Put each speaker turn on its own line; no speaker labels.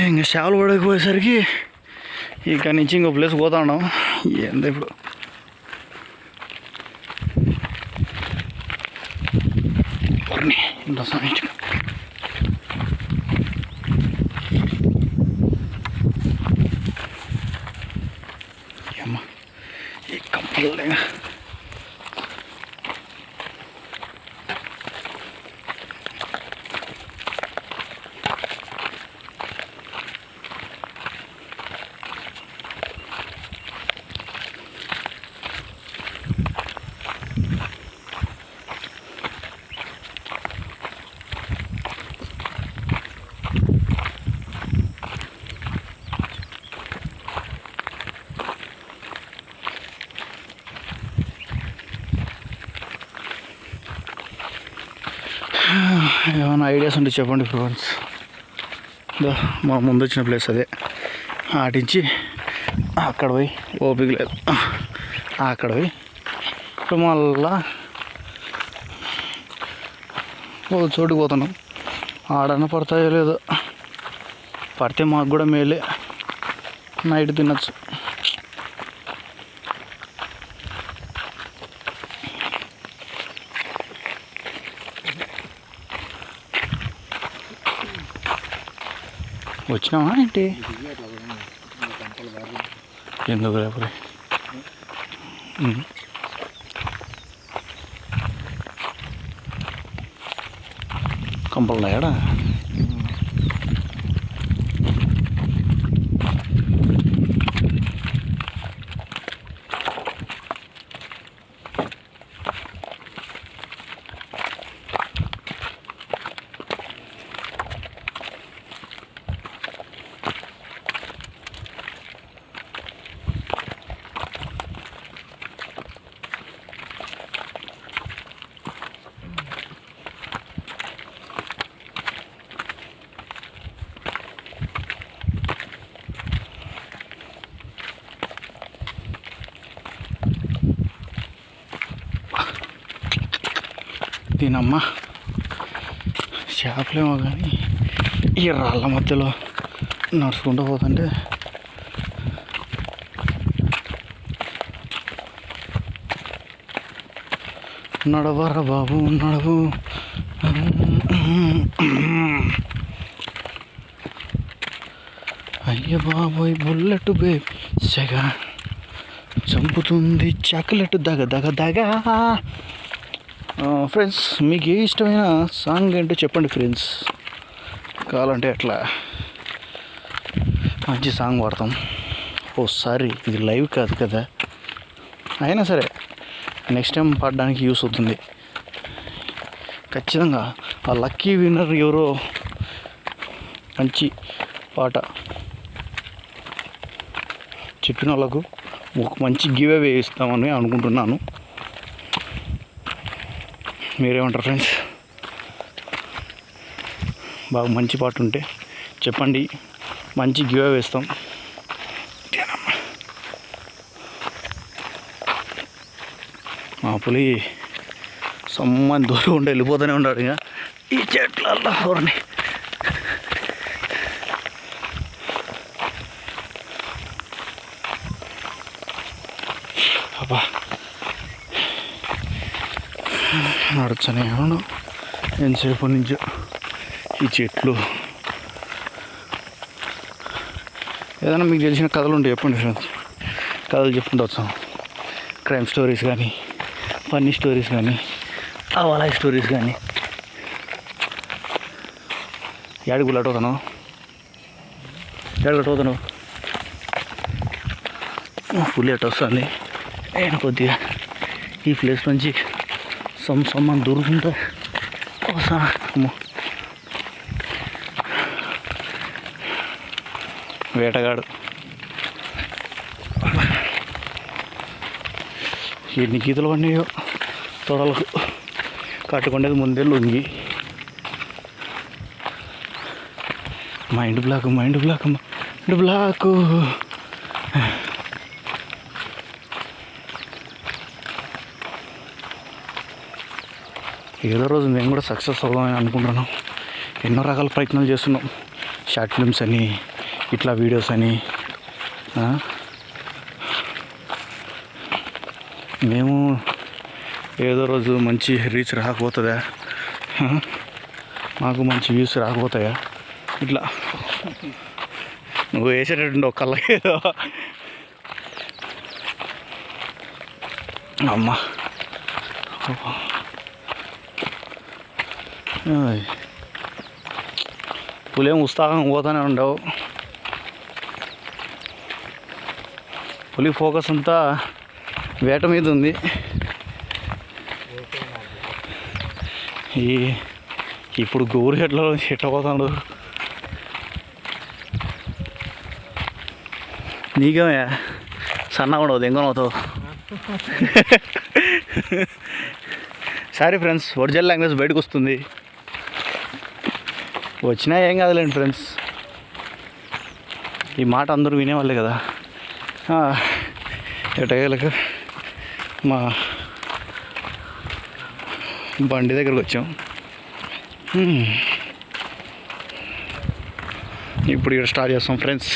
ఇంకా చేపలు పడకపోయేసరికి ఇక్కడ నుంచి ఇంకో ప్లేస్ పోతా ఉన్నాం. ఏంది ఇప్పుడు అమ్మ ఈ కంపలు ఏమైనా ఐడియాస్ ఉంటే చెప్పండి ఫ్రెండ్స్. మా ముందు వచ్చిన ప్లేస్ అదే, ఆటించి అక్కడ పోయి ఓపిక లేదు, అక్కడ పోయి ఇప్పుడు మళ్ళా చోటుకు పోతున్నాం. ఆడన పడతాయో లేదో, పడితే మాకు కూడా మేలే, నైట్ తినచ్చు. వచ్చినావా ఏంటి? ఎందుకు రేపు కంపలున్నాయాడా? దీనమ్మ చేపలేమో కానీ ఈ రాళ్ళ మధ్యలో నడుచుకుంటూ పోతుంటే నడవరా బాబు నడవు. అయ్య బాబోయ్ బుల్లెట్ బేబ్ సెగ చంపుతుంది చాక్లెట్ దగ దగ దగ. ఫ్రెండ్స్, మీకు ఏ ఇష్టమైన సాంగ్ ఏంటో చెప్పండి ఫ్రెండ్స్. కావాలంటే అట్లా మంచి సాంగ్ పాడతాం. ఓసారి ఇది లైవ్ కాదు కదా, అయినా సరే నెక్స్ట్ టైం పాడడానికి యూస్ అవుతుంది ఖచ్చితంగా. ఆ లక్కీ విన్నర్ ఎవరో మంచి పాట చెప్పిన వాళ్ళకు ఒక మంచి గివ్ అవే ఇస్తామని అనుకుంటున్నాను. మీరేమంటారు ఫ్రెండ్స్? బాగా మంచి పాట ఉంటే చెప్పండి, మంచి గివ్ అవే ఇస్తాం. మా పులి సమ్మని దూరం ఉండి వెళ్ళిపోతూనే ఉన్నాడు. ఇంకా ఈ చెట్లల్లో ఎవరిని అబ్బా నడచనే అవును ఎంతసేపు నుంచి ఈ చెట్లు. ఏదైనా మీకు తెలిసిన కథలు ఉంటే చెప్పండి ఫ్రెండ్స్. కథలు చెప్పుకుంటూ వచ్చాం. క్రైమ్ స్టోరీస్ కానీ, ఫన్నీ స్టోరీస్ కానీ, లైఫ్ స్టోరీస్ కానీ. ఏడు గుళ్ళు అటుపోతాను, ఏడు అటుపోతాను. పులి అటు వస్తుంది. నేను కొద్దిగా ఈ ప్లేస్ నుంచి సమ్మని దొరుకుతుంటే వస్తాను. వేటగాడు ఎన్ని గీతలు పడినాయో తొడలకు. కట్టుకునేది ముందే లొంగి. Mind block mind block mind block. ఏదో రోజు మేము కూడా సక్సెస్ అవుదామని అనుకుంటున్నాం. ఎన్నో రకాల ప్రయత్నాలు చేస్తున్నాం. షార్ట్ ఫిల్మ్స్ అని ఇట్లా వీడియోస్ అని. మేము ఏదో రోజు మంచి రీచ్ రాకపోతుందా, మాకు మంచి వ్యూస్ రాకపోతాయా, ఇట్లా నువ్వు వేసేటట్టు ఒక్కళ్ళకేదో అమ్మా. పులేం ఉత్సాహం పోతూనే ఉండవు. పులి ఫోకస్ అంతా వేట మీద ఉంది. ఇప్పుడు గోరు చెట్ల చెట్ల పోతాడు. నీకేమయ్యా సన్నగా ఉండవు, దెంగనవుతావు. సారీ ఫ్రెండ్స్, ఒరిజినల్ లాంగ్వేజ్ బయటకు వస్తుంది. వచ్చినా ఏం కాదులేండి ఫ్రెండ్స్, ఈ మాట అందరూ వినేవాళ్ళే కదా. ఎటగలకు మా బండి దగ్గరకు వచ్చాం. ఇప్పుడు ఇక్కడ స్టార్ట్ చేస్తాం ఫ్రెండ్స్.